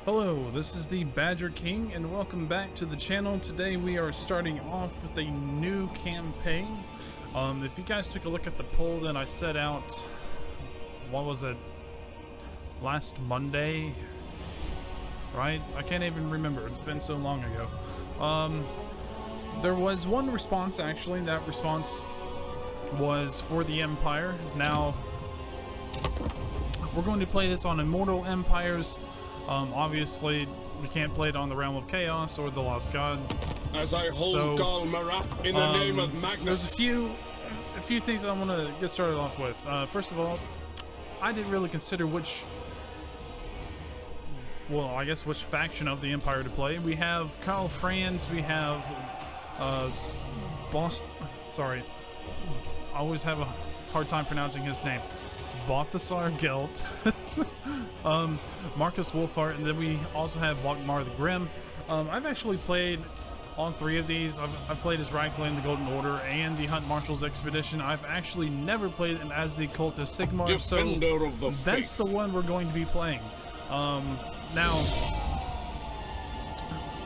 Hello, this is the Badger King and welcome back to the channel. Today we are starting off with a new campaign. If you guys took a look at the poll that I set out, what was it, last Monday, right? I can't even remember, it's been so long ago. There was one response actually. That response was for the Empire. Now, we're going to play this on Immortal Empires. Obviously, we can't play it on the Realm of Chaos or the Lost God. As I hold Valkmar up in the name of Magnus. There's a few things that I want to get started off with. First of all, I didn't really consider which faction of the Empire to play. We have Karl Franz, we have sorry, I always have a hard time pronouncing his name. Balthasar Gelt, Marcus Wolfhart, and then we also have Valkmar the Grim. I've actually played all three of these. I've played as Reichland, the Golden Order, and the Hunt Marshal's Expedition. I've actually never played as the Cult of Sigmar, Defender so of the that's faith. the one we're going to be playing. Now,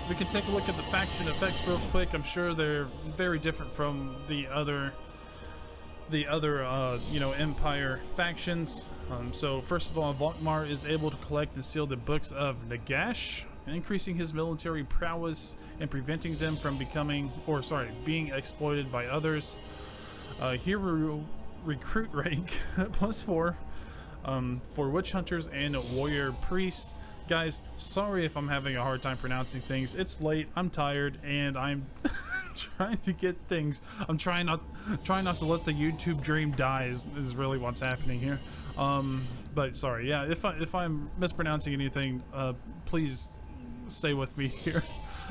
we can take a look at the faction effects real quick. I'm sure they're very different from the other Empire factions. So first of all, Valkmar is able to collect and seal the books of Nagash, increasing his military prowess and preventing them from being exploited by others. Hero recruit rank +4 for witch hunters and warrior priest. Guys, sorry if I'm having a hard time pronouncing things. It's late, I'm tired, and I'm trying to get things. I'm trying not to let the YouTube dream die is really what's happening here. But sorry, yeah, if I'm mispronouncing anything, please stay with me here.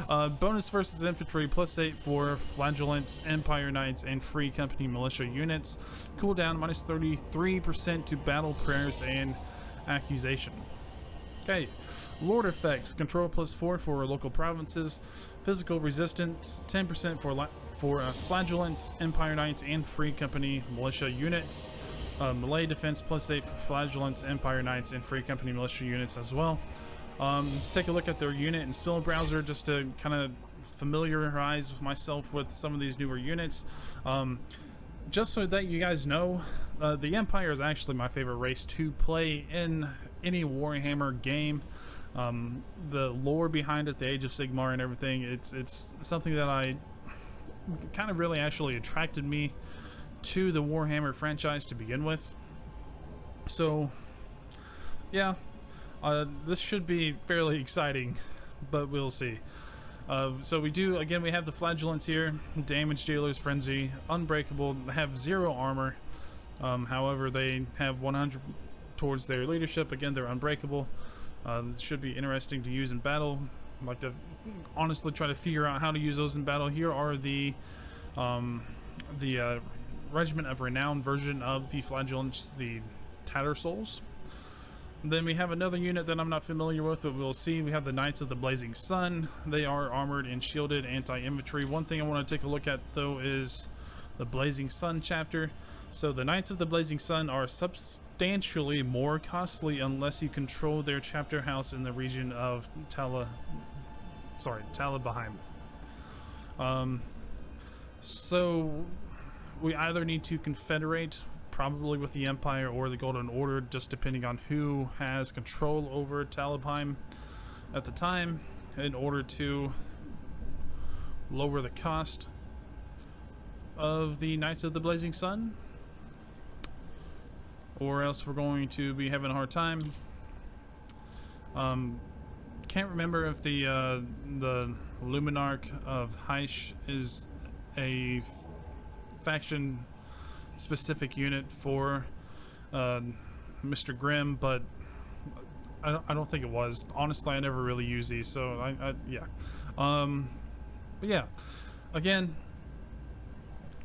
Bonus versus infantry +8 for flagellants, Empire Knights, and Free Company militia units. Cooldown -33% to battle prayers and accusation. Okay, Lord effects, control +4 for local provinces, physical resistance 10% for flagellants, Empire Knights, and Free Company militia units. Melee defense +8 for flagellants, Empire Knights, and Free Company militia units as well. Take a look at their unit and spell browser just to kind of familiarize myself with some of these newer units. Just so that you guys know, the Empire is actually my favorite race to play in any Warhammer game. The lore behind it, the Age of Sigmar and everything, it's something that I kind of really actually attracted me to the Warhammer franchise to begin with. So yeah, this should be fairly exciting, but we'll see. So we have the flagellants here, damage dealers, frenzy, unbreakable, have 0 armor. However, they have 100 towards their leadership. Again, they're unbreakable. Should be interesting to use in battle. I'd like to honestly try to figure out how to use those in battle. Here are the Regiment of Renown version of the flagellants, the Tattersouls. Then we have another unit that I'm not familiar with, but we'll see. We have the Knights of the Blazing Sun. They are armored and shielded, anti-infantry. One thing I want to take a look at though is the Blazing Sun chapter. So the Knights of the Blazing Sun are substantially more costly unless you control their chapter house in the region of Talabheim. So we either need to confederate, probably with the Empire or the Golden Order, just depending on who has control over Talabheim at the time, in order to lower the cost of the Knights of the Blazing Sun, or else we're going to be having a hard time. Can't remember if the Luminarch of Heish is a faction specific unit for Mr. Grimm, but I don't think it was. Honestly, I never really use these, so yeah. But yeah, again,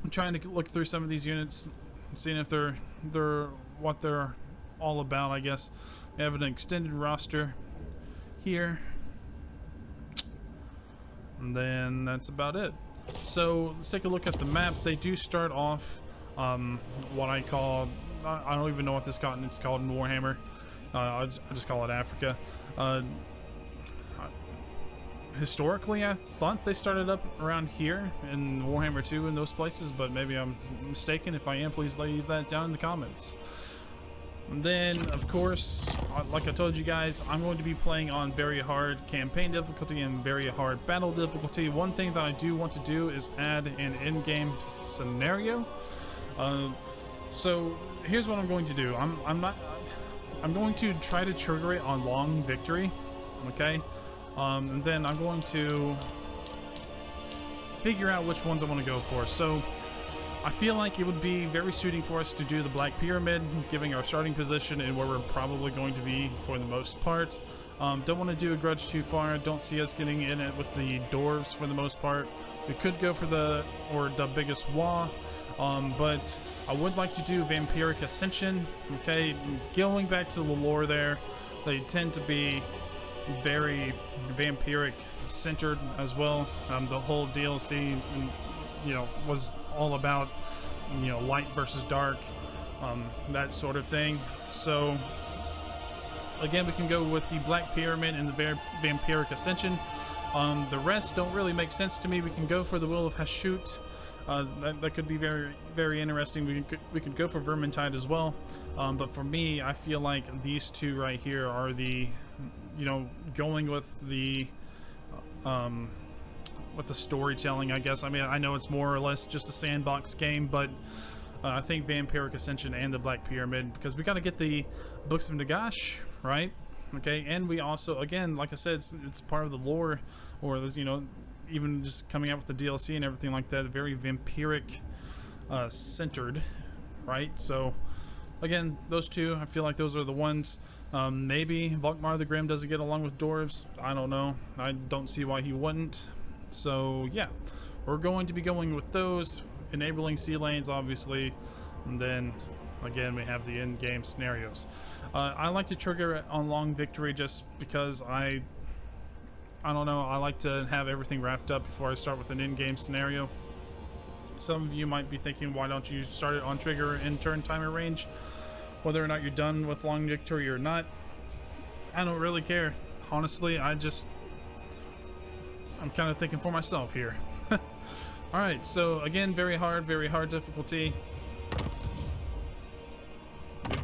I'm trying to look through some of these units, seeing if they're what they're all about, I guess. We have an extended roster here, and then that's about it. So let's take a look at the map. They do start off what I don't even know what this continent's called in Warhammer. I just call it Africa. historically, I thought they started up around here in Warhammer 2 in those places, but maybe I'm mistaken. If I am, please leave that down in the comments. And then, of course, like I told you guys, I'm going to be playing on very hard campaign difficulty and very hard battle difficulty. One thing that I do want to do is add an in-game scenario. So here's what I'm going to do. I'm going to try to trigger it on long victory, okay? And then I'm going to figure out which ones I want to go for. So I feel like it would be very suiting for us to do the Black Pyramid, giving our starting position and where we're probably going to be for the most part. Don't want to do a grudge too far. Don't see us getting in it with the dwarves for the most part. We could go for the biggest wall, but I would like to do Vampiric Ascension. Okay, going back to the lore there, they tend to be very vampiric centered as well. The whole DLC, you know, was all about, you know, light versus dark, that sort of thing. So again, we can go with the Black Pyramid and the Vampiric Ascension. The rest don't really make sense to me. We can go for the Will of Hashut. That could be very, very interesting. We could go for Vermintide as well. But for me, I feel like these two right here are the, you know, going with the storytelling, I guess. I mean, I know it's more or less just a sandbox game, but I think Vampiric Ascension and the Black Pyramid, because we got to get the Books of Nagash, right? Okay, and we also, again, like I said, it's part of the lore, or, you know, even just coming out with the DLC and everything like that, very vampiric centered, right? So again, those two, I feel like those are the ones. Maybe Valkmar the Grim doesn't get along with dwarves. I don't know. I don't see why he wouldn't. So yeah, we're going to be going with those, enabling sea lanes, obviously, and then again we have the in-game scenarios. I like to trigger it on long victory just because I don't know, I like to have everything wrapped up before I start with an in-game scenario. Some of you might be thinking, why don't you start it on trigger in turn timer range, whether or not you're done with long victory or not. I don't really care, honestly. I'm kind of thinking for myself here. Alright, so again, very hard difficulty.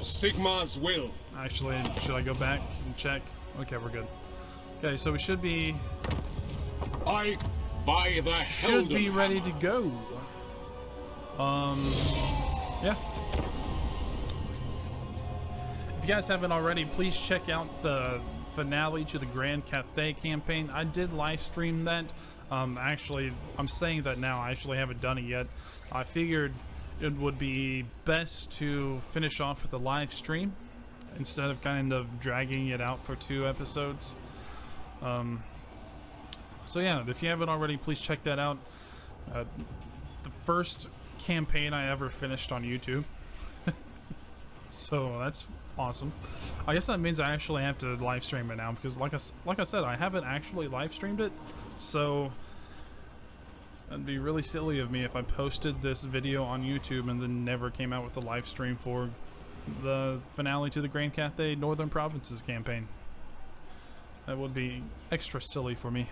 Sigma's will. Actually, should I go back and check? Okay, we're good. Okay, so we should be... I, by the should be ready to go. Yeah. If you guys haven't already, please check out the finale to the Grand Cathay campaign. I did live stream that. Actually, I'm saying that now. I actually haven't done it yet. I figured it would be best to finish off with a live stream instead of kind of dragging it out for 2 episodes. So yeah, if you haven't already, please check that out. The first campaign I ever finished on YouTube. So that's awesome. I guess that means I actually have to live stream it now, because like I said, I haven't actually live streamed it. So that'd be really silly of me if I posted this video on YouTube and then never came out with the live stream for the finale to the Grand Cathay Northern Provinces campaign. That would be extra silly for me.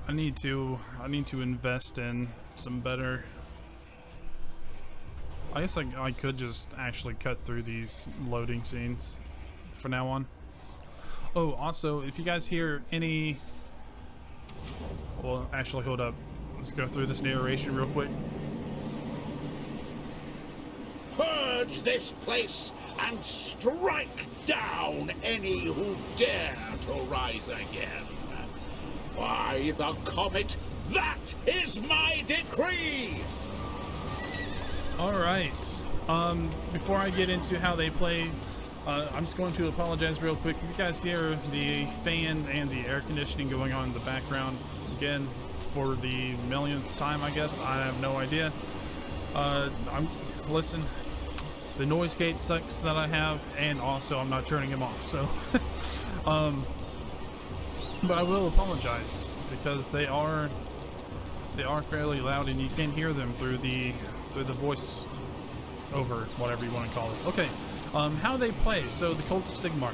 I need to invest in some better... I guess I could just actually cut through these loading scenes from now on. Oh, also, if you guys hear any... Well, actually, hold up. Let's go through this narration real quick. Purge this place and strike down any who dare to rise again. By the comet, that is my decree! Alright, before I get into how they play, I'm just going to apologize real quick. If you guys hear the fan and the air conditioning going on in the background, again, for the millionth time, I guess, I have no idea. Listen, the noise gate sucks that I have, and also I'm not turning him off, so, but I will apologize, because they are fairly loud, and you can hear them through the voice over, whatever you want to call it. Okay, how they play. So the Cult of Sigmar.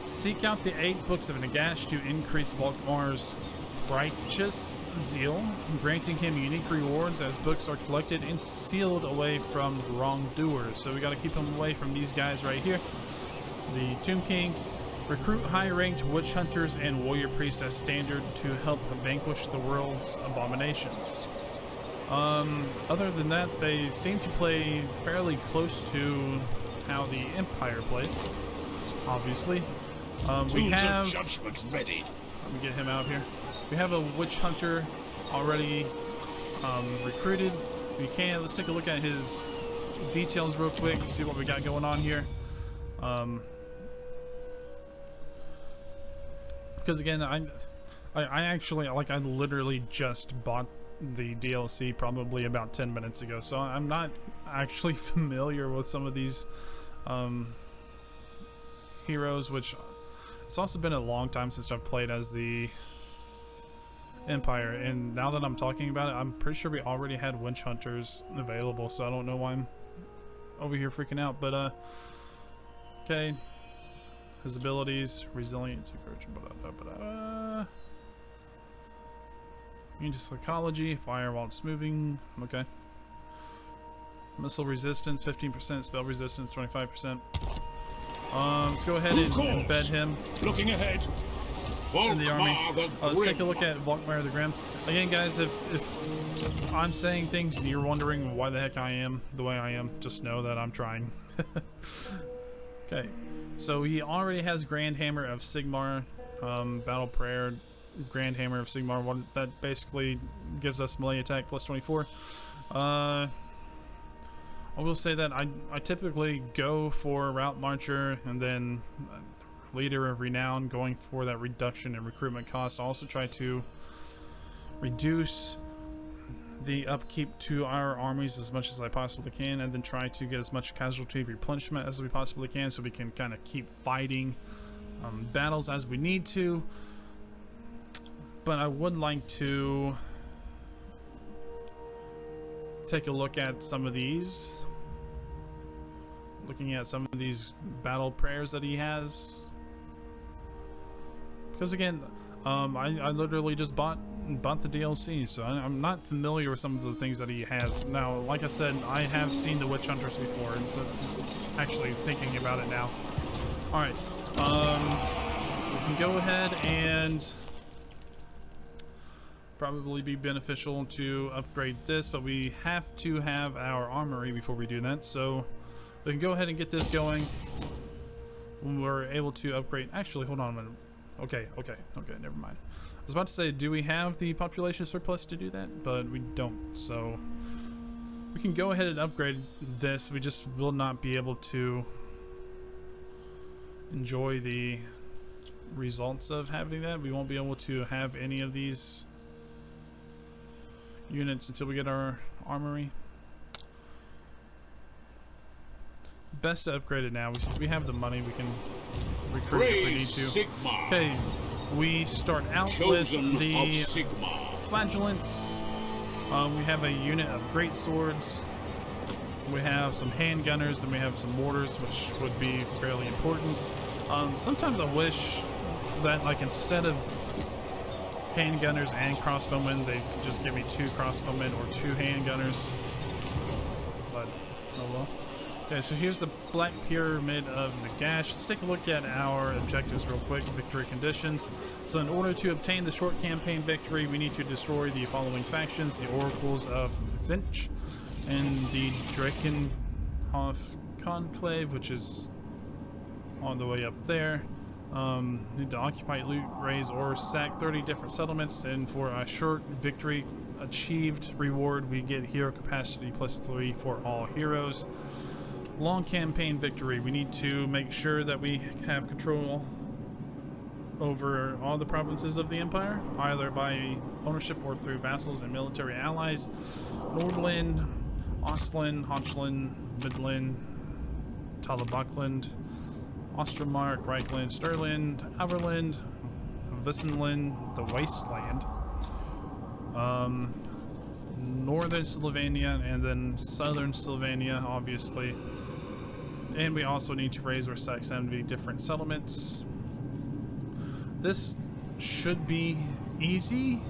Seek out the 8 books of Nagash to increase Valkmar's righteous zeal, granting him unique rewards as books are collected and sealed away from wrongdoers. So we got to keep him away from these guys right here. The Tomb Kings. Recruit high-ranked witch hunters and warrior priests as standard to help vanquish the world's abominations. Other than that, they seem to play fairly close to how the Empire plays, obviously. We have judgment ready. Let me get him out here. We have a witch hunter already recruited. Let's take a look at his details real quick, see what we got going on here. Because again, I actually, like, I literally just bought the DLC probably about 10 minutes ago, so I'm not actually familiar with some of these heroes, which it's also been a long time since I've played as the Empire, and now that I'm talking about it, I'm pretty sure we already had witch hunters available, so I don't know why I'm over here freaking out. But okay, his abilities: resilience, encouragement, immune to psychology, fire while it's moving. Okay, missile resistance 15%, spell resistance 25%. Let's go ahead and embed him. Looking ahead. In the army. Let's Grim. take a look at Valkmar the Grim. Again, guys, if I'm saying things and you're wondering why the heck I am the way I am, just know that I'm trying. Okay, so he already has Grand Hammer of Sigmar, Battle Prayer, Grand Hammer of Sigmar. That basically gives us melee attack plus 24. I will say that I typically go for Route Marcher and then Leader of Renown, going for that reduction in recruitment cost. I also try to reduce the upkeep to our armies as much as I possibly can, and then try to get as much casualty replenishment as we possibly can, so we can kind of keep fighting battles as we need to. But I would like to take a look at some of these. Looking at some of these battle prayers that he has. Because again, I literally just bought the DLC, so I'm not familiar with some of the things that he has. Now, like I said, I have seen the Witch Hunters before, but actually thinking about it now. Alright, we can go ahead and probably be beneficial to upgrade this, but we have to have our armory before we do that, so we can go ahead and get this going when we're able to upgrade. Actually, hold on a minute. Okay, never mind. I was about to say, do we have the population surplus to do that? But we don't, so we can go ahead and upgrade this. We just will not be able to enjoy the results of having that. We won't be able to have any of these units until we get our armory. Best to upgrade it now. We have the money, we can recruit if we need to. Sigmar. Okay, we start out Chosen with the of Sigmar. flagellants. We have a unit of great swords. We have some handgunners, and we have some mortars, which would be fairly important. Sometimes I wish that, like, instead of handgunners and crossbowmen, they could just give me 2 crossbowmen or 2 handgunners. But oh well. Okay, so here's the Black Pyramid of Nagash. Let's take a look at our objectives real quick, victory conditions. So in order to obtain the short campaign victory, we need to destroy the following factions: the Oracles of Zinch and the Drakenhof Conclave, which is on the way up there. Need to occupy, loot, raise, or sack 30 different settlements, and for a short victory achieved reward, we get hero capacity plus 3 for all heroes. Long campaign victory, we need to make sure that we have control over all the provinces of the Empire, either by ownership or through vassals and military allies. Nordland, Ostland, Hochland, Midland, Talabakland, Ostermark, Reichland, Stirland, Averland, Wissenland, the Wasteland, northern Slovenia and then southern Slovenia, obviously. And we also need to raise or sack 70 different settlements. This should be easy.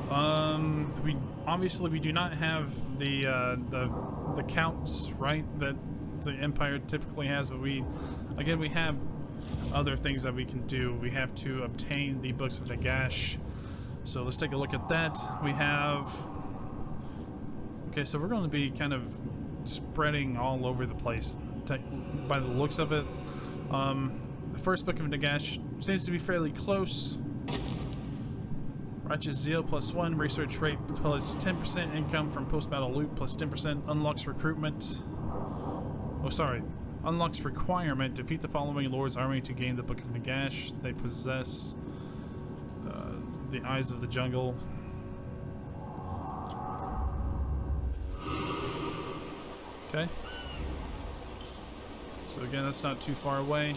We do not have the counts, right, that the Empire typically has, but we have other things that we can do. We have to obtain the Books of Nagash. So let's take a look at that. We have... Okay, so we're going to be kind of spreading all over the place by the looks of it. The first Book of Nagash seems to be fairly close. Righteous Zeal +1, research rate plus 10%, income from post-battle loot plus 10%, unlocks recruitment. Oh, sorry. Unlocks requirement. Defeat the following Lord's army to gain the Book of Nagash. They possess the Eyes of the Jungle. Okay. So again, that's not too far away.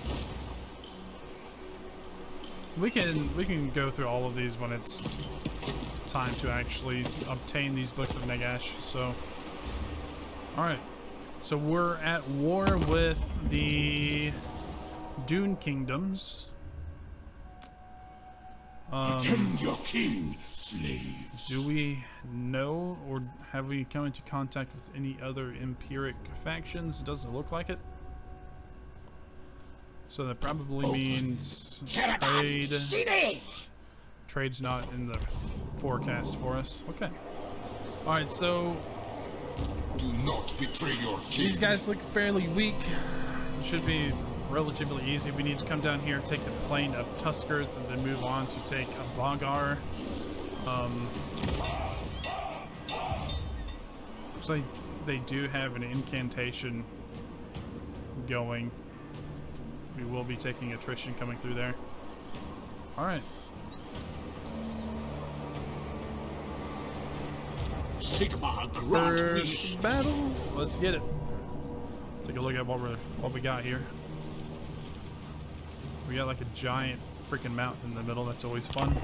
We can go through all of these when it's time to actually obtain these Books of Nagash. So, all right. So we're at war with the Dune Kingdoms. Attend your king, slaves. Do we know, or have we come into contact with any other Empiric factions? It doesn't look like it. So that probably means trade. Trade's not in the forecast for us. Okay. Alright, so Do not betray your king. these guys look fairly weak. It should be relatively easy. We need to come down here, take the plain of Tuskers, and then move on to take a Vagar. Looks like they do have an incantation going. We will be taking attrition coming through there. Alright. Sigma grant First battle. Let's get it. Take a look at what we got here. We got like a giant freaking mountain in the middle. That's always fun.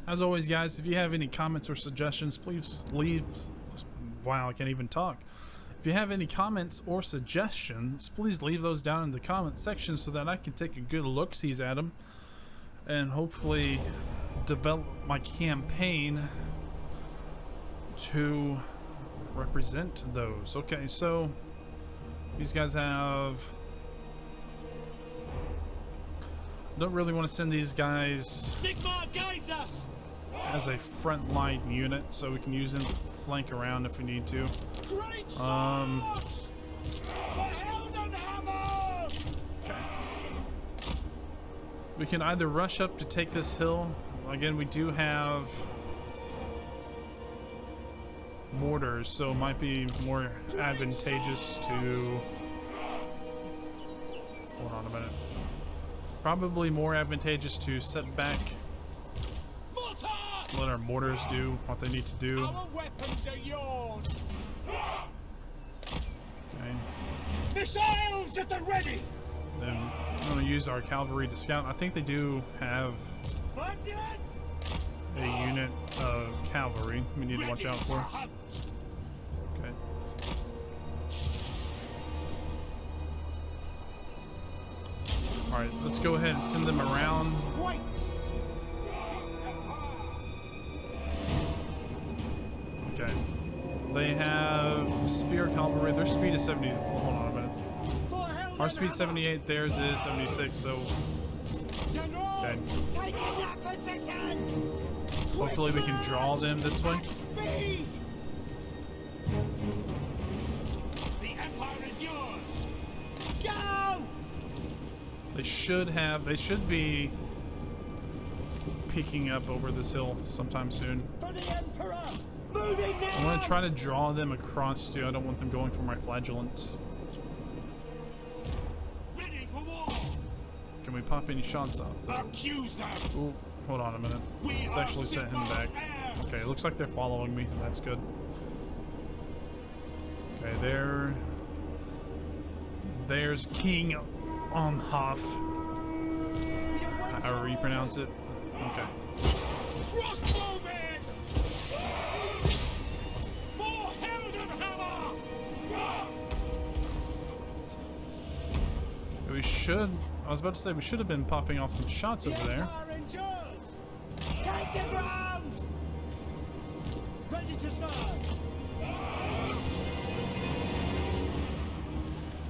As always, guys, if you have any comments or suggestions, please leave. Wow, I can't even talk. If you have any comments or suggestions, please leave those down in the comment section so that I can take a good look-sees at them and hopefully develop my campaign to represent those. Okay, so these guys have... Don't really want to send these guys Sigma guides us. as a front line unit, so we can use them to flank around if we need to. Great swords! The Heldenhammer! Okay. We can either rush up to take this hill. Again, we do have mortars, so it might be more advantageous to... Hold on a minute. Probably more advantageous to set back, let our mortars do what they need to do. Our weapons are yours. Okay. Missiles at the ready. Then I'm going to use our cavalry to scout. I think they do have Budget. a unit of cavalry we need to watch out for. Okay. Alright, let's go ahead and send them around. Okay. They have spear cavalry. Their speed is 70. Hold on a minute. Our speed 78, theirs is 76, so... Okay. Hopefully we can draw them this way. The Empire endures. Go! They should be peeking up over this hill sometime soon. For the Emperor! Moving now! I want to try to draw them across too. I don't want them going for my flagellants. Ready for war! Can we pop any shots off though? Accuse them! Ooh, hold on a minute. Let's actually set him back. Okay, it looks like they're following me, so that's good. Okay, there's King Hoff. However you pronounce it. Okay. Crossbowmen! For Heldenhammer! I was about to say we should have been popping off some shots over there. Empire endures! Take the ground! Ready to serve!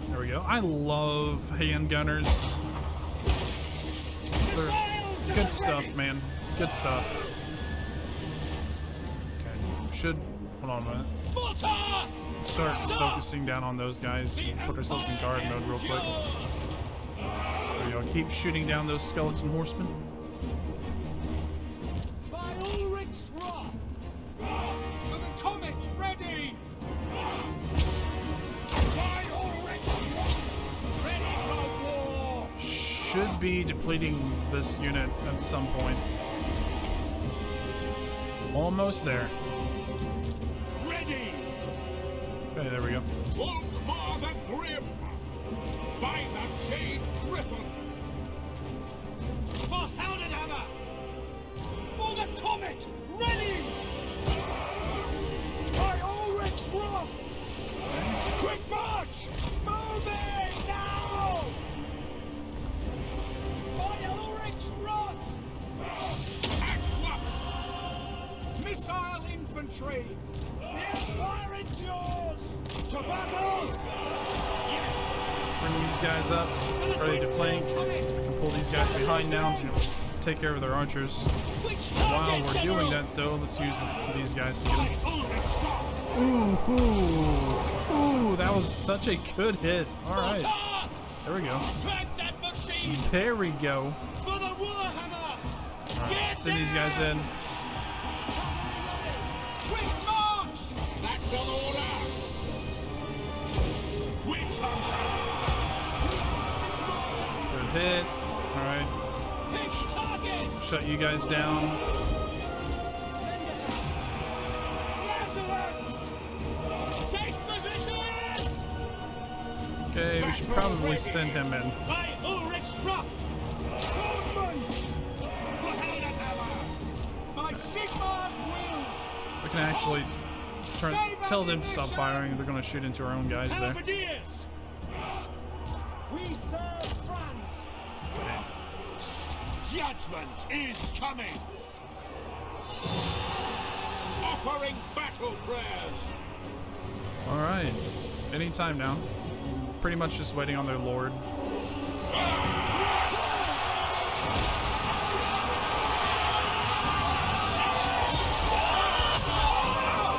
There we go. I love handgunners. They're good stuff, man. Good stuff. Okay, hold on a minute. Start focusing down on those guys. Put ourselves in guard mode real quick. There we go. Keep shooting down those skeleton horsemen. By Ulrich's wrath! For the comet, ready! By Ulrich's wrath! Ready for war! Should be depleting this unit at some point. Almost there. Ready! Okay, there we go. Valkmar the Grim! By the Jade Griffin! For Heldenhammer! For the comet, ready! By Ulrich's wrath! Quick march! Moving now! By Ulrich's wrath! At once! Missile infantry! The Empire endures! To battle! Yes! Bring these guys up, ready to flank. I can pull these guys behind now to take care of their archers. While we're doing that, though, let's use these guys to get them. Ooh, that was such a good hit. All right, there we go. Drag that machine! There we go. For the Warhammer! All right, send these guys in. Quick march! That's an order! Witch hunter! Good hit. All right, Pick target! shut you guys down. Flagellants! Take position! Okay, we should probably send him in. By Ulrich's wrath! Swordman! For Heldenhammer! By Sigmar's will! We can actually tell them to stop firing. They're going to shoot into our own guys there. Halberdiers! We serve France! Judgment is coming! Offering battle prayers! All right, anytime now. Pretty much just waiting on their lord.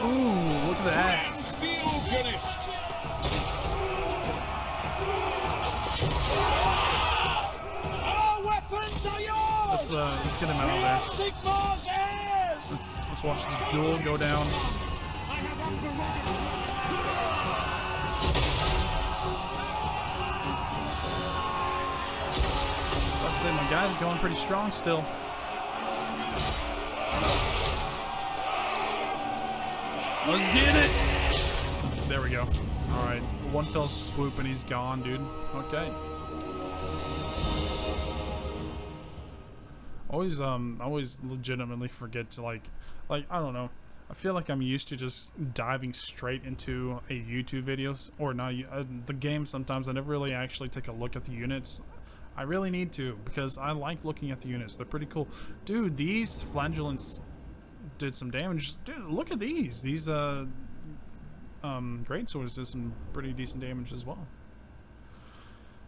Ooh, look at that. Fieldgenist! Our weapons are yours! Let's get him out We of are there. Sigmar's heirs! Let's watch this duel go down. I have unberogated Let's say my guy's going pretty strong still. Let's get it. There we go. All right, one fell swoop and he's gone, dude. Okay. Always legitimately forget to like I don't know. I feel like I'm used to just diving straight into a YouTube video or not the game. Sometimes I never really actually take a look at the units. I really need to because I like looking at the units. They're pretty cool, dude. These flagellants did some damage. Dude, look at these. These great swords did some pretty decent damage as well.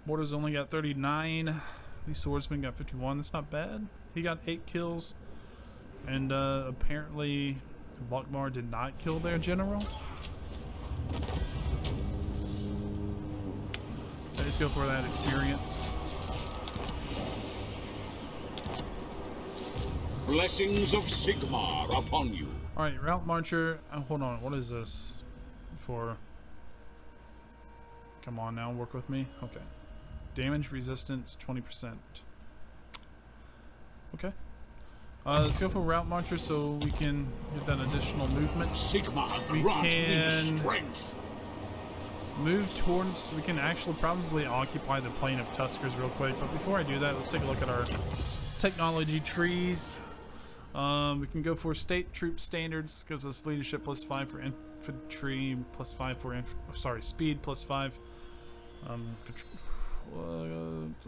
Mortars only got 39. These swordsmen got 51. That's not bad. He got 8 kills, and apparently Valkmar did not kill their general. Let's go for that experience. Blessings of Sigmar upon you. All right, route marcher. Hold on. What is this for? Come on now, work with me. Okay. Damage resistance 20%. Okay. Let's go for route marcher so we can get that additional movement. Sigmar We grant me can strength. move towards, we can actually probably occupy the plane of Tuskers real quick, but before I do that, let's take a look at our technology trees. We can go for state troop standards, gives us leadership +5 for infantry, +5 for speed +5.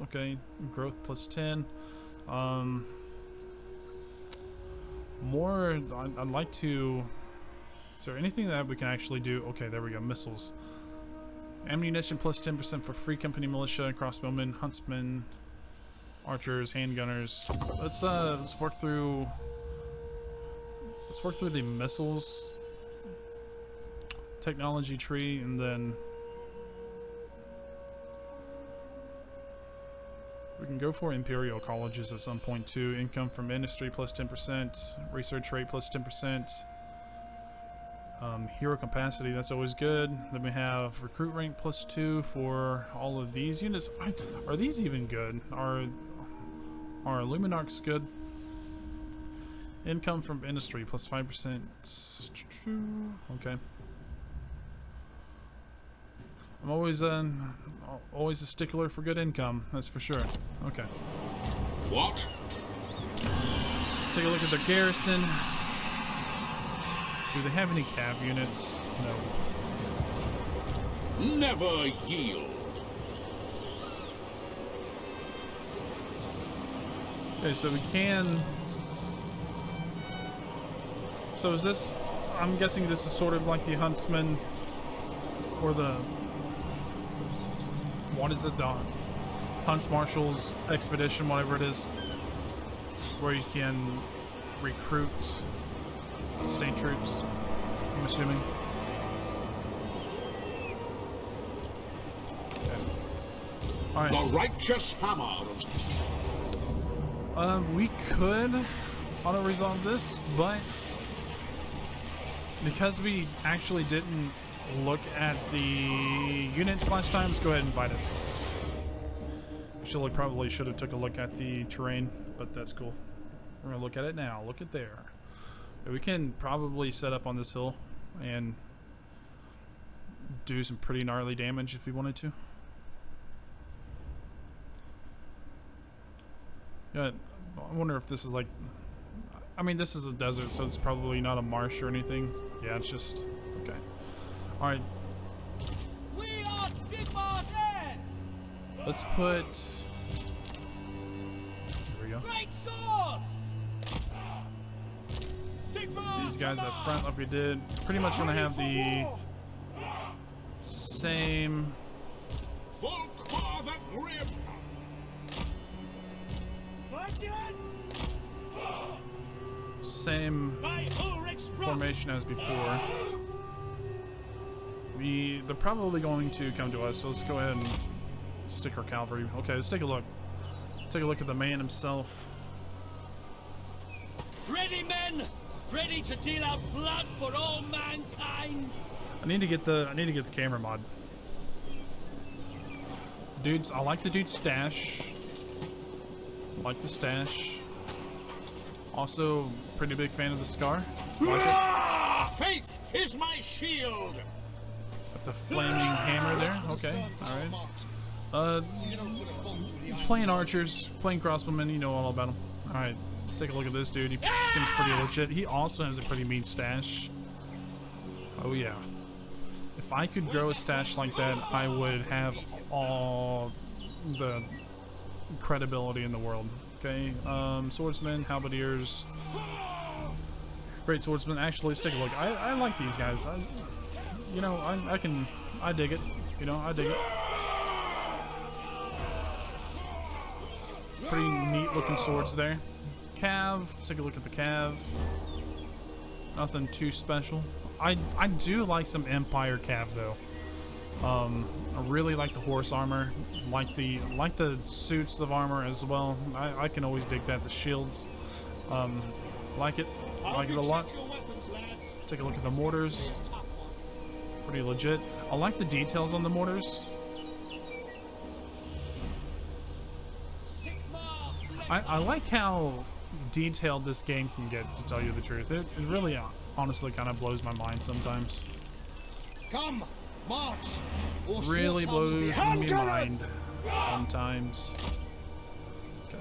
Okay, growth +10. More, I'd like to. Is there anything that we can actually do? Okay, there we go. Missiles. Ammunition +10% for free company militia, crossbowmen, huntsmen, archers, handgunners. Let's work through. Let's work through the missiles technology tree, and then we can go for imperial colleges at some point too. Income from industry +10%, research rate +10%. Hero capacity, that's always good. Then we have recruit rank +2 for all of these units. Are these even good? Are Luminarchs good? Income from industry +5%. Okay. I'm always a stickler for good income, that's for sure. Okay. What? Take a look at their garrison. Do they have any cav units? No. Never yield. Okay, so we can. So is this? I'm guessing this is sort of like the Huntsman, or the. What is it? The Hunts Marshals Expedition, whatever it is, where you can recruit state troops, I'm assuming. Okay. Alright. The righteous hammer of... We could auto-resolve this, but because we actually didn't look at the units last time, let's go ahead and fight it. Probably should have took a look at the terrain, but that's cool. We're gonna look at it now. Look at there. We can probably set up on this hill and do some pretty gnarly damage if we wanted to. Yeah, I wonder if this is like, I mean, this is a desert, so it's probably not a marsh or anything. Yeah, it's just, okay. All right. We are Sigmar's heirs! Let's put, here we go. Great swords! These guys up front like we did. Pretty much want to have the same. Valkmar the Grim! Same formation as before. They're probably going to come to us, so let's go ahead and stick our cavalry. Okay, let's take a look. Take a look at the man himself. Ready, men! Ready to deal out blood for all mankind. I need to get the camera mod. Dudes, I like the dude's stash. I like the stash. Also, pretty big fan of the scar. Like it. Faith is my shield! Got the flaming hammer there. Okay, alright. Playing archers, playing crossbowmen, you know all about them. Alright, take a look at this dude. He seems pretty legit. He also has a pretty mean stash. Oh yeah. If I could grow a stash like that, I would have all the credibility in the world. Okay, swordsmen, halberdiers, great swordsmen. Actually, let's take a look. I like these guys. I dig it. You know, I dig it. Pretty neat looking swords there. Cav, let's take a look at the cav. Nothing too special. I do like some Empire cav though. I really like the horse armor, like the suits of armor as well. I can always dig that. The shields, like it a lot. Take a look at the mortars, pretty legit. I like the details on the mortars. I like how detailed this game can get, to tell you the truth. It really honestly kind of blows my mind sometimes. Come, march! really blows me mind sometimes. Okay.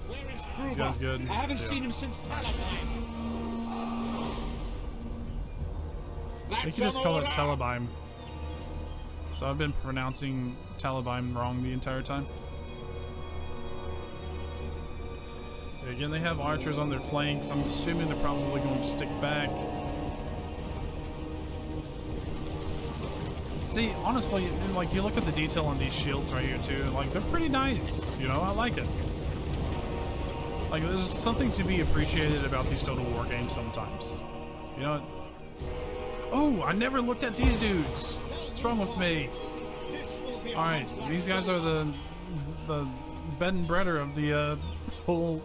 Where is This Kruber? guy's good. I haven't Yeah. seen him since Talabheim. We can just call it Telebeim. So I've been pronouncing Telebeim wrong the entire time. Again, they have archers on their flanks. I'm assuming they're probably going to stick back. See, honestly, like, you look at the detail on these shields right here too, like, they're pretty nice, you know, I like it. Like, there's something to be appreciated about these Total War games sometimes. You know, oh, I never looked at these dudes. What's wrong with me? Alright, these guys are the bed and breader of the whole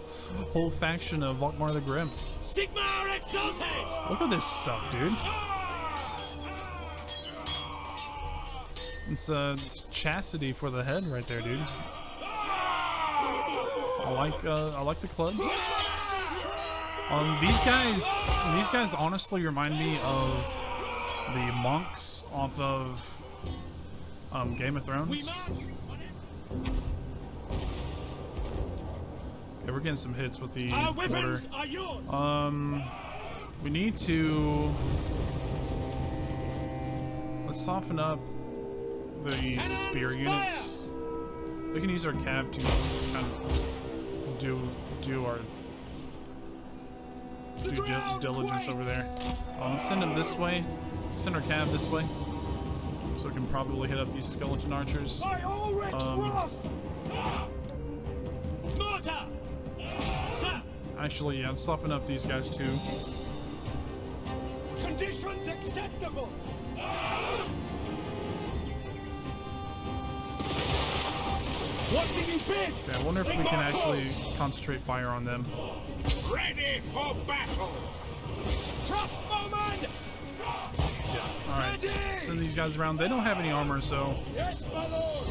faction of Valkmar the Grim. Sigmar exalted! Look at this stuff, dude. It's chastity for the head right there, dude. I like the clubs. These guys honestly remind me of the monks off of Game of Thrones. Okay, we're getting some hits with the Our mortar. weapons are yours! We need to let's soften up the spear units. We can use our cav to kind of do our due diligence over there. Let's send them this way. Send our cav this way, so we can probably hit up these skeleton archers. Actually, yeah, let's soften up these guys too. Conditions acceptable. What do you bid? Okay, I wonder if we can actually concentrate fire on them. Ready for battle! Crossbowman! Yeah. All right. Send these guys around. They don't have any armor, so Yes, my lord!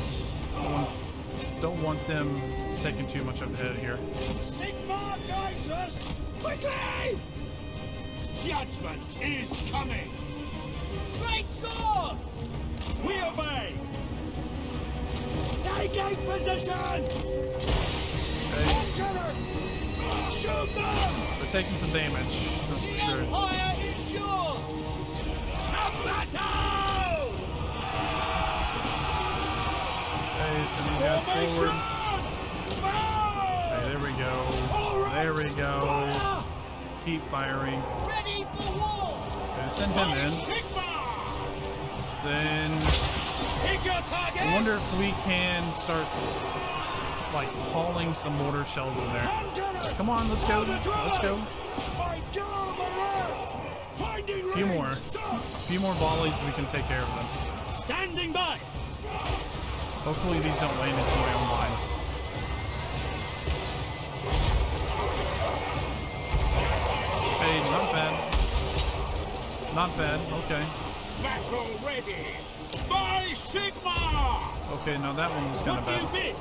don't want them taking too much of a hit here. Sigmar guides us! Quickly! Judgment is coming! Great swords! We obey! Taking position! Okay. Gunners! Shoot them! They're taking some damage. That's The for sure. Empire endures! A battle! Okay, send these guys forward. Fire! Okay, there we go. There we go. Keep firing. Ready for war! Okay, send him in. Then Pick your target! I wonder if we can start like hauling some mortar shells in there. Come on, let's go. Let's go. A few more volleys, we can take care of them. Standing by! Hopefully these don't land into my own lines. Hey, not bad. Not bad, okay. Battle ready! By Sigmar! Okay, now that one was kind What of do you bad. bid?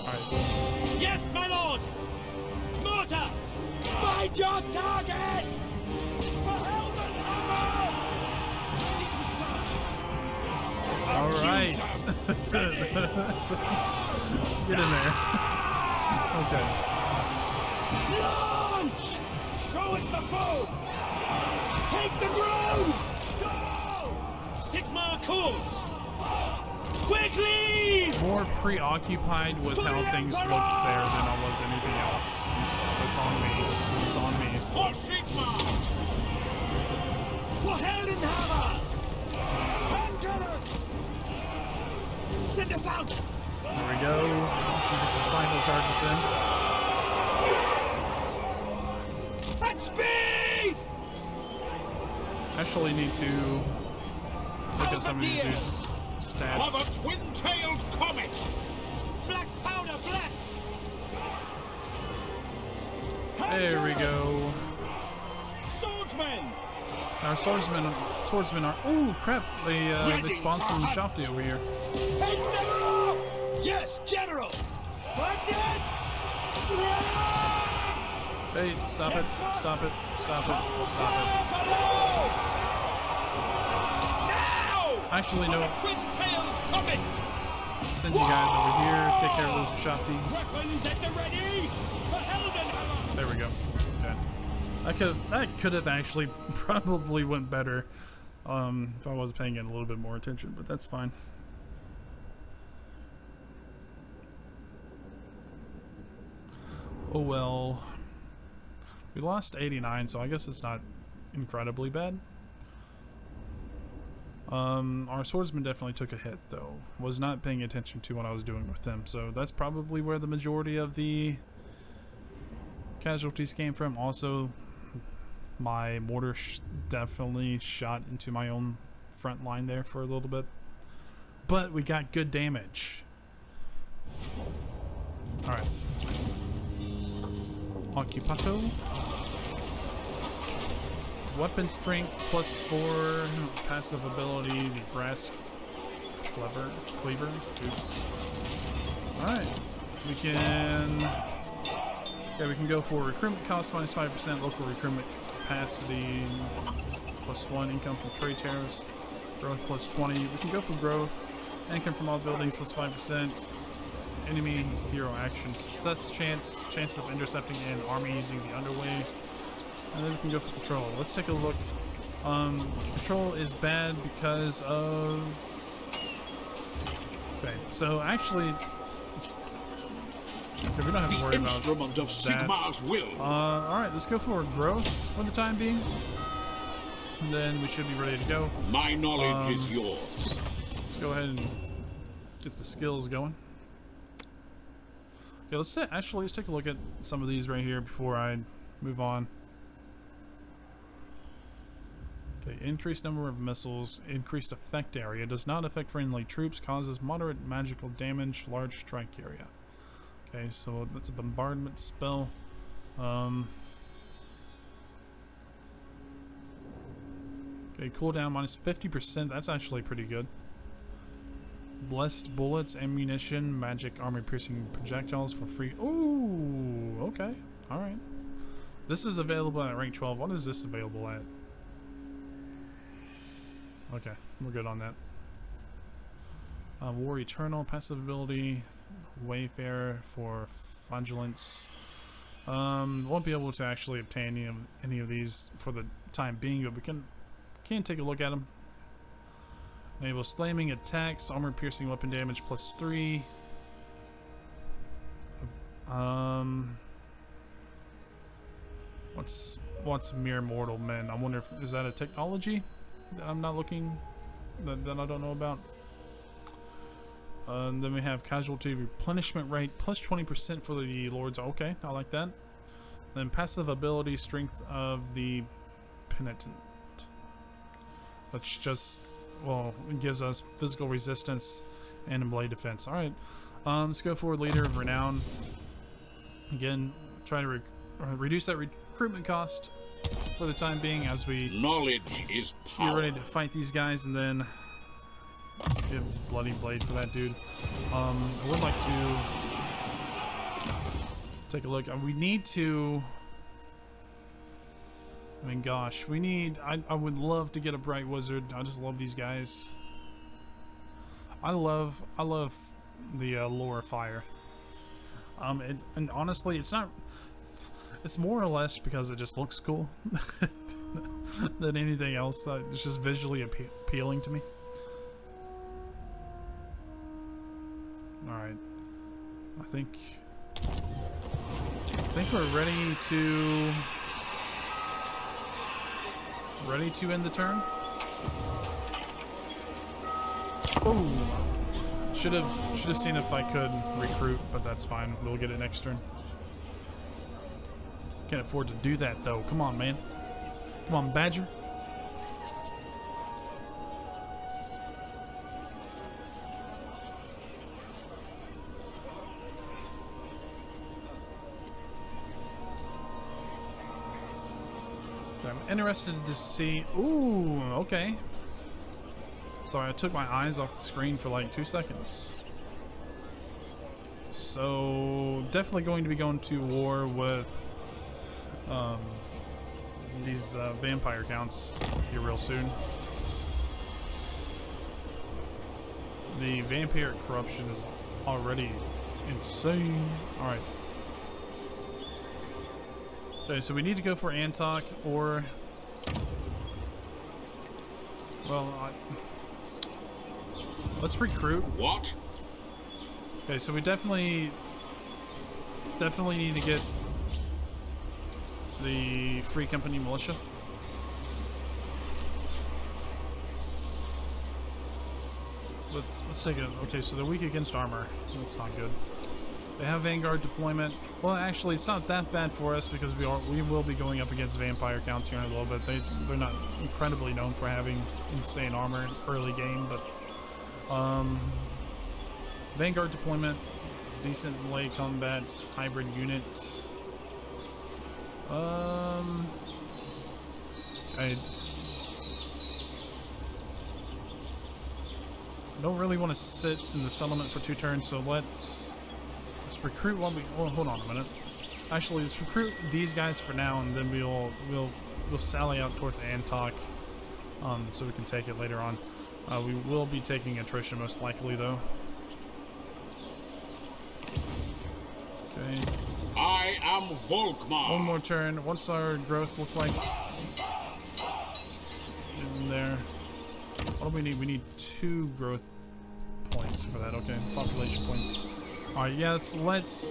Alright. Yes, my lord! Mortar! Find your targets! For Heldenhammer! Ready to serve! Alright. Get in there. Okay. Launch! Show us the foe! Take the ground! Go! Sigmar calls! Quickly! More preoccupied with how things looked there than I was anything else. It's on me. It's on me. For Sigmar! For Heldenhammer! Handgunners! Send us out! There we go. Let's get some cycle charges in. At speed! Actually need to look at some of these dudes' For stats. the twin-tailed comet! Black powder blast! There we go. Swordsmen! Our swordsmen are. Oh crap! They spawned some Shopti over here. Take them off! Yes, General! Budgets! Hey, stop it! Stop it! Stop it! Stop it! Now! Actually, no. Twin-tailed comet! Send you guys over here. Take care of those shopties. Weapons at the ready! The Heldenhammer! There we go. Okay. That could have actually probably went better if I was paying it a little bit more attention, but that's fine. Oh well. We lost 89, so I guess it's not incredibly bad. Our swordsman definitely took a hit, though. Was not paying attention to what I was doing with them, so that's probably where the majority of the casualties came from. Also, my mortar definitely shot into my own front line there for a little bit. But we got good damage. Alright. Occupato. Weapon strength +4, passive ability, the brass cleaver. Oops. Alright. We can go for recruitment cost -5%, local recruitment capacity +1, income from trade tariffs, growth +20. We can go for growth, income from all buildings +5%, enemy hero action success chance of intercepting an army using the underway. And then we can go for patrol. Let's take a look. Patrol is bad because of... Okay, so actually... Okay, we don't have to worry about Instrument of Sigmar's will. Alright, let's go for growth for the time being. And then we should be ready to go. My knowledge is yours. Let's go ahead and get the skills going. Okay, let's take a look at some of these right here before I move on. Okay, increased number of missiles, increased effect area, does not affect friendly troops, causes moderate magical damage, large strike area. Okay, so that's a bombardment spell. Okay, cooldown -50%, that's actually pretty good. Blessed bullets, ammunition, magic armor piercing projectiles for free. Ooh, okay, alright. This is available at rank 12. What is this available at? Okay, we're good on that. War Eternal, passive ability, Wayfarer for Flagellants. Won't be able to actually obtain any of these for the time being, but we can take a look at them. Enable slamming attacks, armor piercing weapon damage +3. What's mere mortal men? I wonder if is that a technology that I'm not looking that I don't know about. Then we have casualty replenishment rate +20% for the lords. Okay, I like that. Then passive ability, strength of the penitent. That's just, well, it gives us physical resistance and blade defense. All right, let's go for leader of renown. Again, try to reduce that recruitment cost for the time being as we knowledge is power. Get ready to fight these guys, and then let's give bloody blade for that dude. I would like to take a look. We need to. I mean, gosh, we need. I would love to get a bright wizard. I just love these guys. I love the lore of fire. And honestly, it's not. It's more or less because it just looks cool than anything else. It's just visually appealing to me. All right, I think we're ready to end the turn. Oh, should have seen if I could recruit, but that's fine. We'll get it next turn. Can't afford to do that though. Come on, man. Come on, Badger. I'm interested to see. Ooh, okay. Sorry, I took my eyes off the screen for like 2 seconds. So definitely going to be going to war with these vampire counts here real soon. The vampire corruption is already insane. Alright. Okay, so we need to go for Antok or... Well, let's recruit. What? Okay, so we definitely need to get the Free Company militia. Let's take it. Okay, so they're weak against armor. That's not good. They have Vanguard deployment. Well, actually, it's not that bad for us because we will be going up against vampire counts here in a little bit. They're not incredibly known for having insane armor early game, but Vanguard deployment, decent melee combat, hybrid unit. I don't really want to sit in the settlement for 2 turns, so let's recruit one. Oh, hold on a minute. Actually, let's recruit these guys for now, and then we'll sally out towards Antok, so we can take it later on. We will be taking attrition most likely, though. Okay. I am Valkmar. One more turn. What's our growth look like? In there. What do we need? We need 2 growth points for that. Okay, population points. Alright, yes, let's...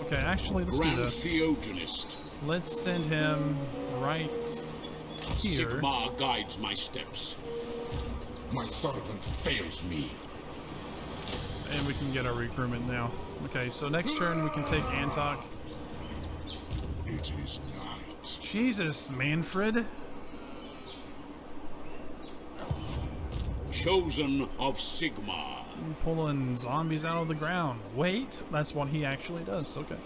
Okay, actually, let's do this. Theogenist. Let's send him right here. Sigmar guides my steps. My servant fails me. And we can get our recruitment now. Okay, so next turn we can take Antok. It is night. Jesus, Manfred. Chosen of Sigmar. Pulling zombies out of the ground. Wait, that's what he actually does. Okay.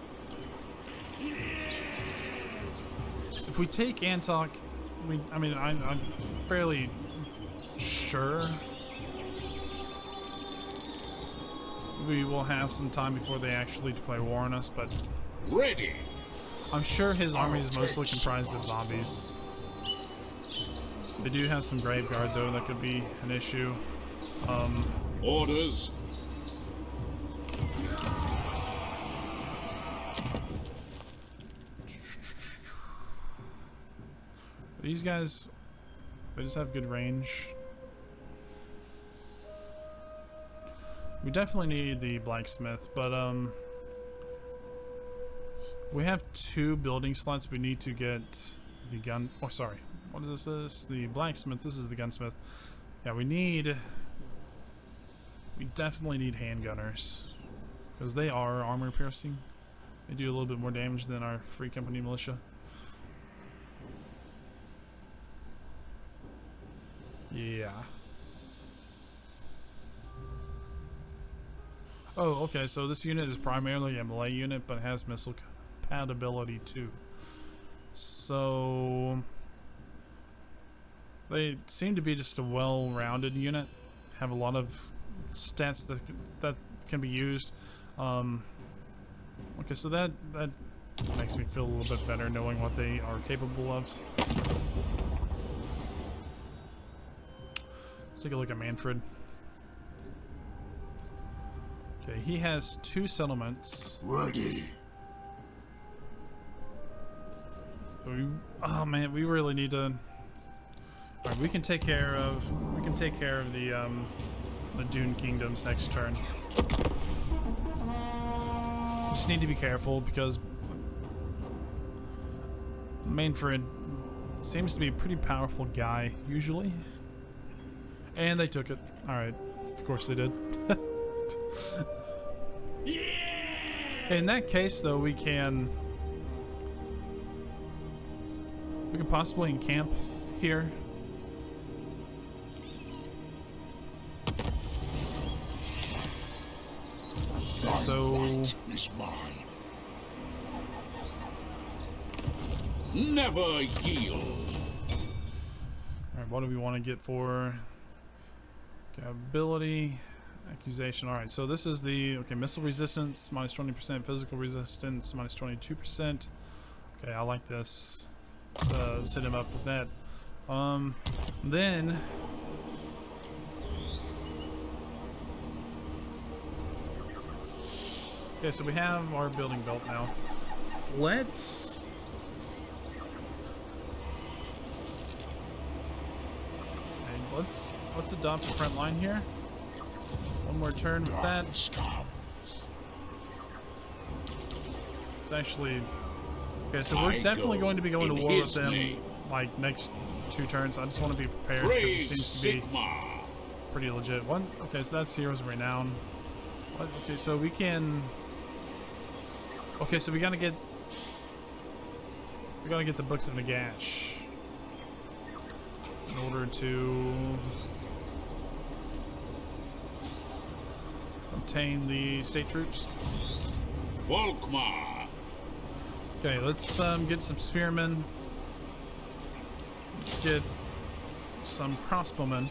If we take Antok, I'm fairly sure we will have some time before they actually declare war on us, but Ready. I'm sure his army is mostly comprised of zombies. They do have some Graveguard, though. That could be an issue. Orders. These guys, they just have good range. We definitely need the blacksmith, but we have 2 building slots. We need to get the gun. Oh, sorry. What is this? The blacksmith. This is the gunsmith. Yeah, we definitely need handgunners because they are armor piercing. They do a little bit more damage than our Free Company militia. Yeah. Oh, okay, so this unit is primarily a melee unit, but it has missile compatibility too. So they seem to be just a well-rounded unit. Have a lot of stats that can be used. Okay, so that makes me feel a little bit better knowing what they are capable of. Let's take a look at Manfred. Okay, he has 2 settlements. Ready. Oh man, we really need to. Alright, we can take care of the Dune Kingdoms next turn. Just need to be careful because Manfred seems to be a pretty powerful guy usually. And they took it. Alright. Of course they did. In that case though, we can possibly encamp here. So Is mine. Never yield. Alright, what do we want to get for ability? Accusation. Alright, so this is the missile resistance, minus 20%, physical resistance, minus 22%. Okay, I like this. Let's hit him up with that. Then Okay, so we have our building built now. Let's... Okay, let's adopt a front line here. One more turn with that. It's actually... Okay, so we're definitely going to be going to war with them, like, next 2 turns. I just want to be prepared because it seems to be pretty legit. One, okay, so that's Heroes of Renown. What? Okay, so we can... Okay, so we gotta get the Books of Nagash in order to obtain the state troops. Valkmar. Okay, let's get some spearmen. Let's get some crossbowmen.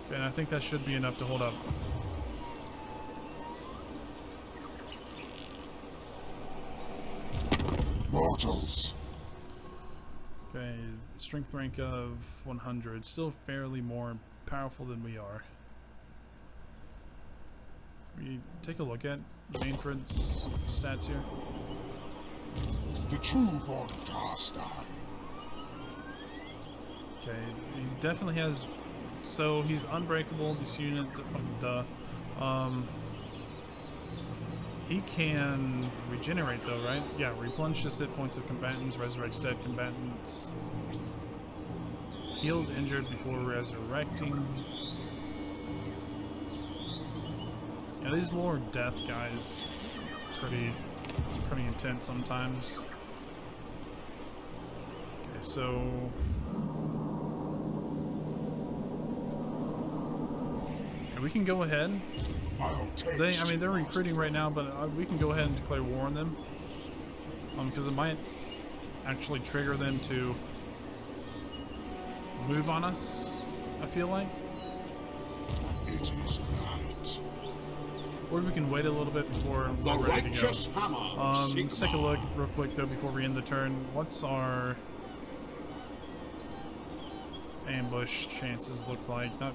Okay, and I think that should be enough to hold up. Mortals. Okay, strength rank of 100. Still fairly more powerful than we are. We take a look at Mainfred's stats here. The true Von Carstar. Okay, he definitely has. So he's unbreakable. This unit, he can regenerate though, right? Yeah, replenishes hit points of combatants, resurrects dead combatants, heals injured before resurrecting. Yeah, these Lord Death guys, pretty intense sometimes. Okay, so we can go ahead. I mean, they're recruiting right now, but we can go ahead and declare war on them. Because it might actually trigger them to move on us, I feel like. It is night. Or we can wait a little bit before we're ready to go. Let's take a look real quick though before we end the turn. What's our ambush chances look like? Not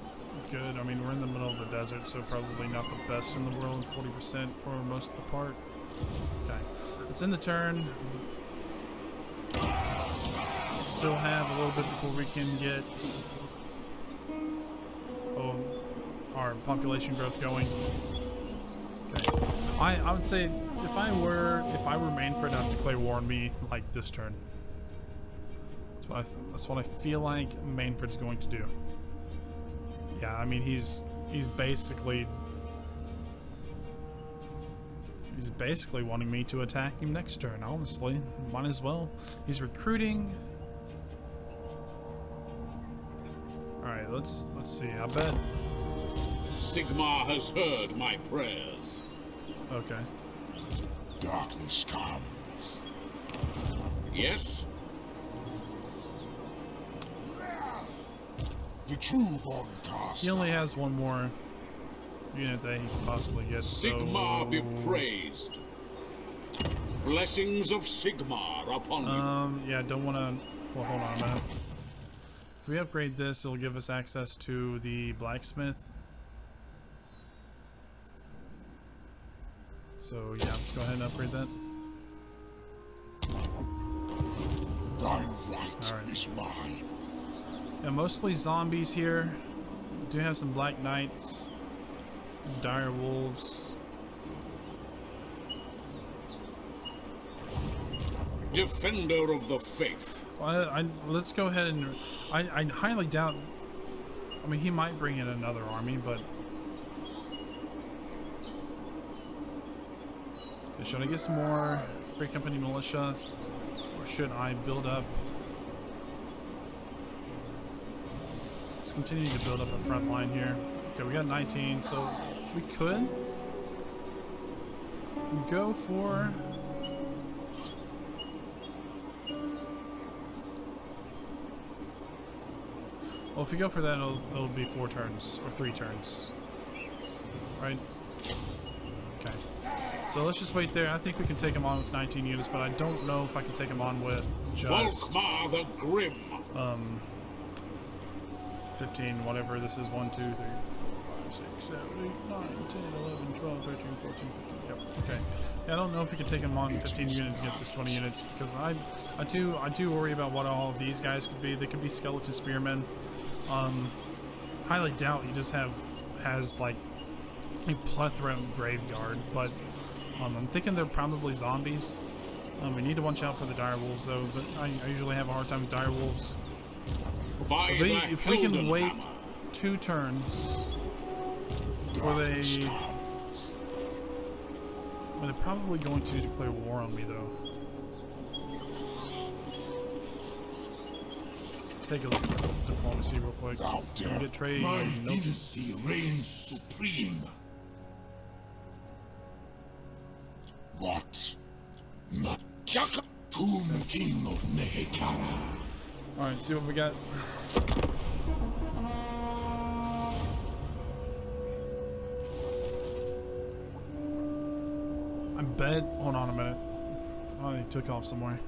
good. I mean, we're in the middle of the desert, so probably not the best in the world. 40% for most of the part. Okay, let's end the turn. Still have a little bit before we can get our population growth going. Okay, I would say if I were Mainfred, I'd declare war on me like this turn. That's what I feel like Mainfred's going to do. Yeah, I mean he's basically wanting me to attack him next turn. Honestly, might as well. He's recruiting. All right, let's see. I bet Sigmar has heard my prayers. Okay. Darkness comes. Yes. The true Von Carstar. He only has one more unit that he can possibly get. Sigmar be praised. Blessings of Sigmar upon you. Yeah, don't want to. Well, hold on a minute. If we upgrade this, it'll give us access to the blacksmith. So yeah, let's go ahead and upgrade that. Thine right is mine. Yeah, mostly zombies here. We do have some black knights, dire wolves. Defender of the faith. Well, let's go ahead and I highly doubt. I mean, he might bring in another army, but okay, should I get some more Free Company militia, or should I build up? Let's continue to build up a front line here. Okay, we got 19, so we could go for. Well, if we go for that, it'll be 4 turns or 3 turns, right? Okay. So let's just wait there. I think we can take him on with 19 units, but I don't know if I can take him on with just Valkmar the Grim. 15, whatever this is. 1, 2, 3, 4, 5, 6, 7, 8, 9, 10, 11, 12, 13, 14, 15. Yep. Okay. Yeah, I don't know if we can take him on 15 units against his 20 units because I do worry about what all of these guys could be. They could be skeleton spearmen. Highly doubt he just has like a plethora of graveyard, but I'm thinking they're probably zombies. We need to watch out for the direwolves though. But I usually have a hard time with direwolves. If we can wait 2 turns before they... Well, they're probably going to declare war on me though. Let's take a look at diplomacy real quick. Get trade. My Nope. dynasty reigns supreme. What? Not Tomb King of Nehekara. Alright, see what we got. I bet. Hold on a minute. Oh, he took off somewhere.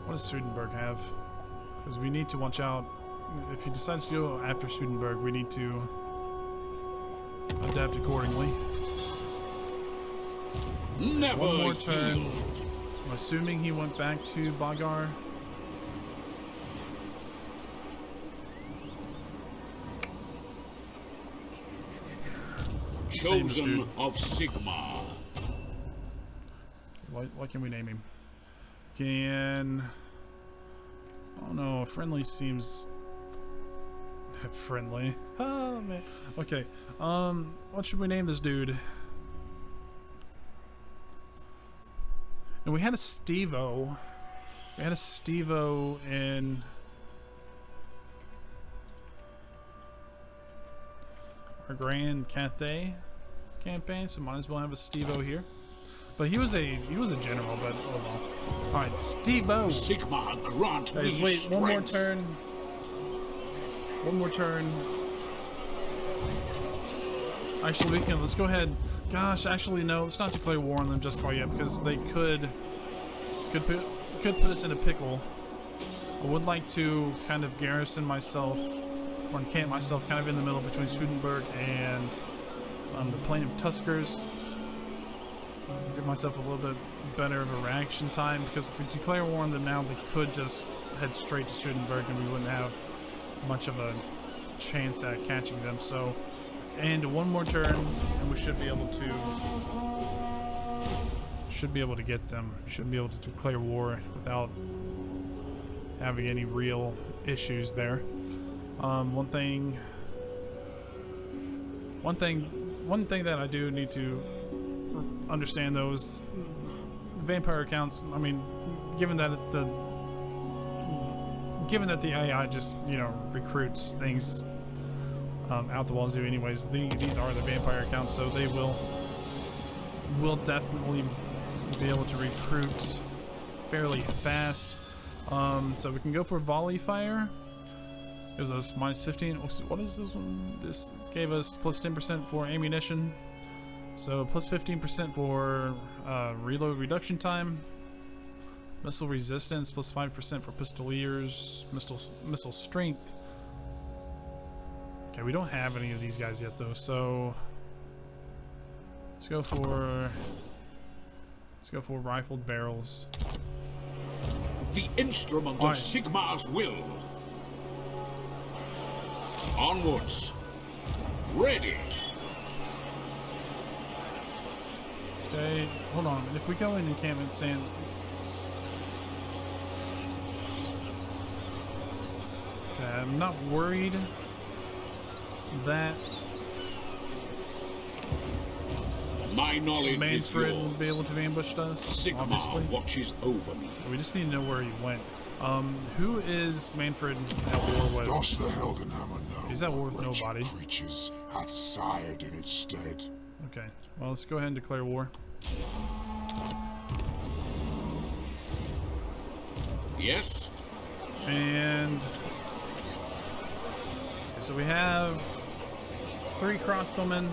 What does Swedenborg have? Because we need to watch out. If he decides to go after Swedenborg, we need to adapt accordingly. Never One more turn. yield. I'm assuming he went back to Bagar. Chosen of Sigma. What can we name him? Can... Oh no, friendly seems... friendly. Oh man. Okay. What should we name this dude? And we had a Steve-O. We had a Steve-O in... our Grand Cathay campaign, so might as well have a Steve-O here. But he was a general, but oh well. Alright, Steve-O! Sigma grant Guys, me wait, strength. one more turn. One more turn. Actually, let's go ahead. Gosh, actually, no, let's not declare war on them just quite yet, because they could put us in a pickle. I would like to kind of garrison myself, or encamp myself kind of in the middle between Swedenborg and the Plain of Tuskers. Give myself a little bit better of a reaction time, because if we declare war on them now, they could just head straight to Swedenborg and we wouldn't have much of a chance at catching them. So, and one more turn and we should be able to get them. Should be able to declare war without having any real issues there. One thing that I do need to understand though is vampire accounts. I mean, given that the AI just, you know, recruits things out the walls anyways, these are the vampire accounts, so they will definitely be able to recruit fairly fast. So we can go for volley fire. It was us minus 15. What is this one? This gave us plus 10% for ammunition. So plus 15% for reload reduction time. Missile resistance plus 5% for pistoliers. Missile strength. Okay, we don't have any of these guys yet though, so let's go for rifled barrels. The instrument All of right. Sigma's will. Onwards. Ready. Okay, hold on. If we go in encampment stand, okay, I'm not worried that My knowledge is Manfred will be yours. able to ambush us. Sigma Obviously, watches over me. we just need to know where he went. Who is Manfred at war with? Does the Heldenhammer know He's at war with what wretched nobody. creatures hath sired in its stead? Okay, well, let's go ahead and declare war. Yes? And okay, so we have 3 crossbowmen.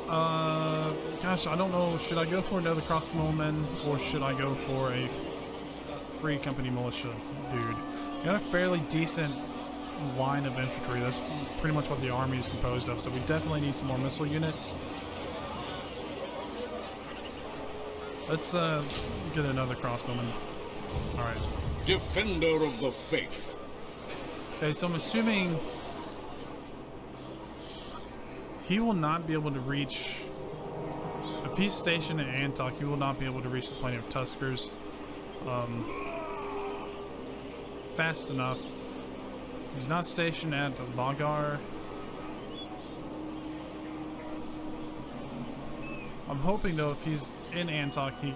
Gosh, I don't know. Should I go for another crossbowman or should I go for a free company militia dude? Got a fairly decent line of infantry. That's pretty much what the army is composed of. So we definitely need some more missile units. Let's get another crossbowman. All right. Defender of the faith. Okay, so I'm assuming he will not be able to reach. If he's stationed in Antok, he will not be able to reach the plain of Tuskers fast enough. He's not stationed at Lagar. I'm hoping though, if he's in Antok, we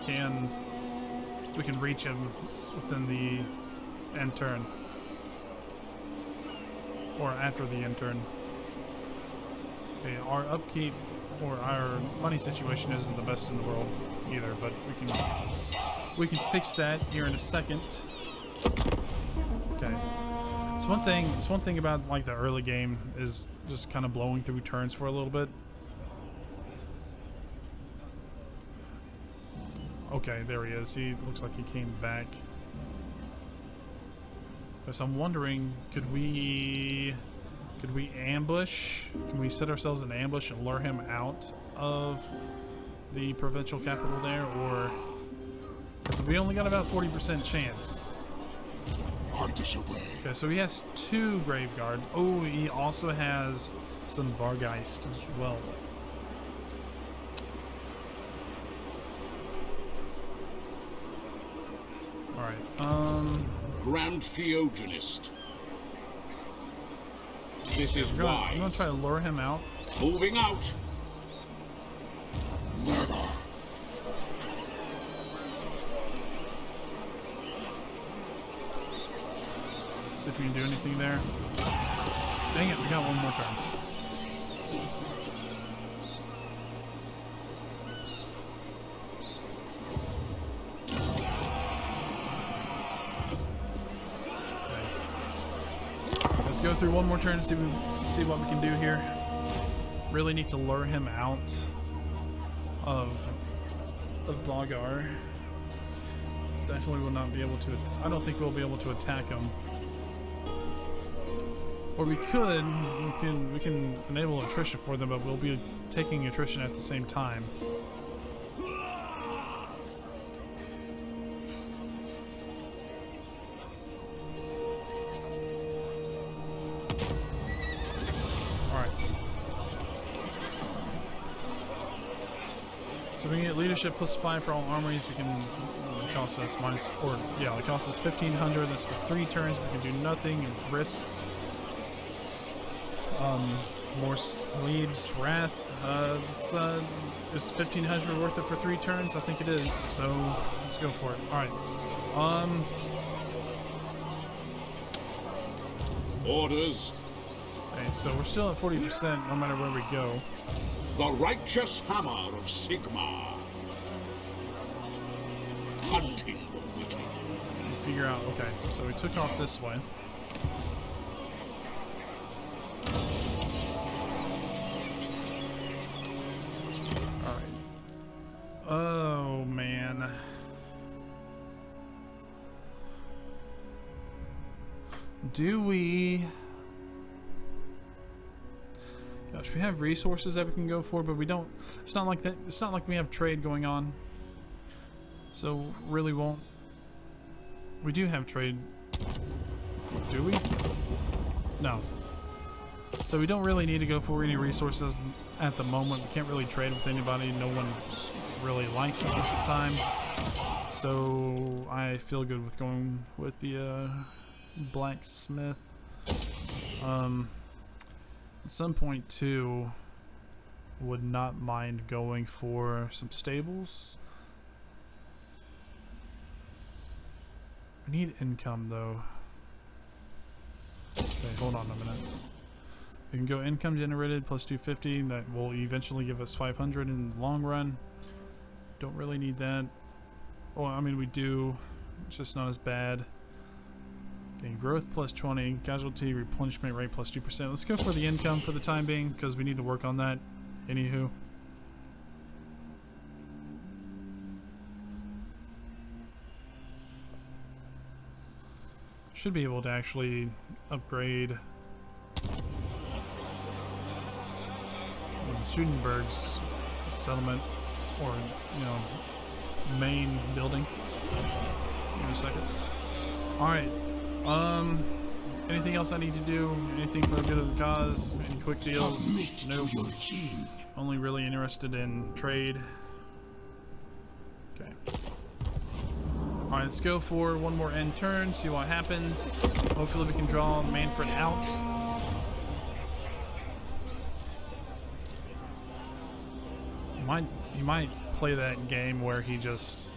can reach him within the end turn. Or after the end turn. Okay, our upkeep or our money situation isn't the best in the world either, but we can fix that here in a second. Okay. It's one thing about like the early game is just kind of blowing through turns for a little bit. Okay, there he is. He looks like he came back. So I'm wondering, could we ambush? Can we set ourselves in ambush and lure him out of the provincial capital there, or because we only got about 40% chance. I disobey. Okay, so he has 2 Grave Guard. Oh, he also has some Vargeist as well. Alright, Grand Theogenist. This is I'm wise. gonna try to lure him out. Moving out. Never. See if we can do anything there. Dang it, we got one more turn. Okay. Let's go through one more turn and see what we can do here. Really need to lure him out of Blagar. Definitely will not be able to. I don't think we'll be able to attack him. Or we could. We can enable attrition for them, but we'll be taking attrition at the same time. Alright. So we can get leadership +5 for all armories. We can it costs us minus, or yeah, it costs us 1,500. That's for 3 turns. We can do nothing and risk. More leads, wrath. It's 1,500 worth it for 3 turns. I think it is. So let's go for it. All right. Orders. Okay, so we're still at 40% no matter where we go. The righteous hammer of Sigmar. Hunting the wicked. Figure out. Okay, so we took off this way. Oh man. Do we? Gosh, we have resources that we can go for, but we don't. It's not like that. It's not like we have trade going on. So really won't. We do have trade. Do we? No. So we don't really need to go for any resources at the moment. We can't really trade with anybody. No one really likes us at the time. So I feel good with going with the blacksmith. At some point too, would not mind going for some stables. We need income though. Okay, hold on a minute. We can go income generated plus 250. That will eventually give us 500 in the long run. Don't really need that. Well, I mean we do. It's just not as bad. Okay, growth plus 20. Casualty replenishment rate plus 2%. Let's go for the income for the time being because we need to work on that. Anywho. Should be able to actually upgrade Studenberg's settlement, or, you know, main building. Give me a second. Alright. Anything else I need to do? Anything for the good of the cause? Any quick deals? Nope. Only really interested in trade. Okay. Alright, let's go for one more end turn, see what happens. Hopefully we can draw Manfred out. He might play that game where he just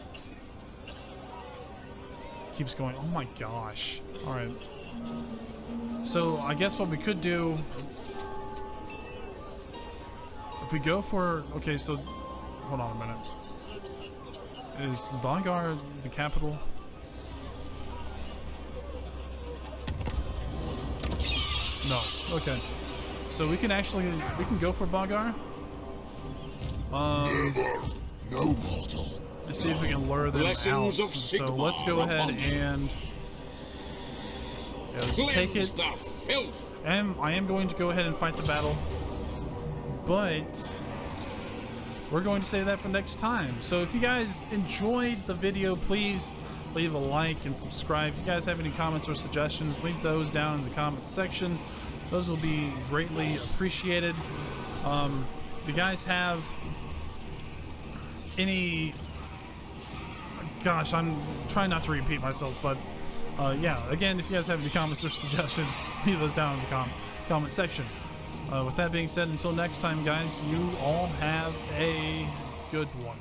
keeps going. Oh my gosh. Alright. So I guess what we could do, if we go for, okay, so hold on a minute. Is Bongar the capital? No. Okay. So we can go for Bongar. No mortal. Let's see if we can lure them out. So let's go ahead and let's take it. The filth. I am going to go ahead and fight the battle, but we're going to save that for next time. So if you guys enjoyed the video, please leave a like and subscribe. If you guys have any comments or suggestions, leave those down in the comments section. Those will be greatly appreciated. If you guys have any, gosh, I'm trying not to repeat myself, but yeah, again, if you guys have any comments or suggestions, leave those down in the comment section. With that being said, until next time, guys, you all have a good one.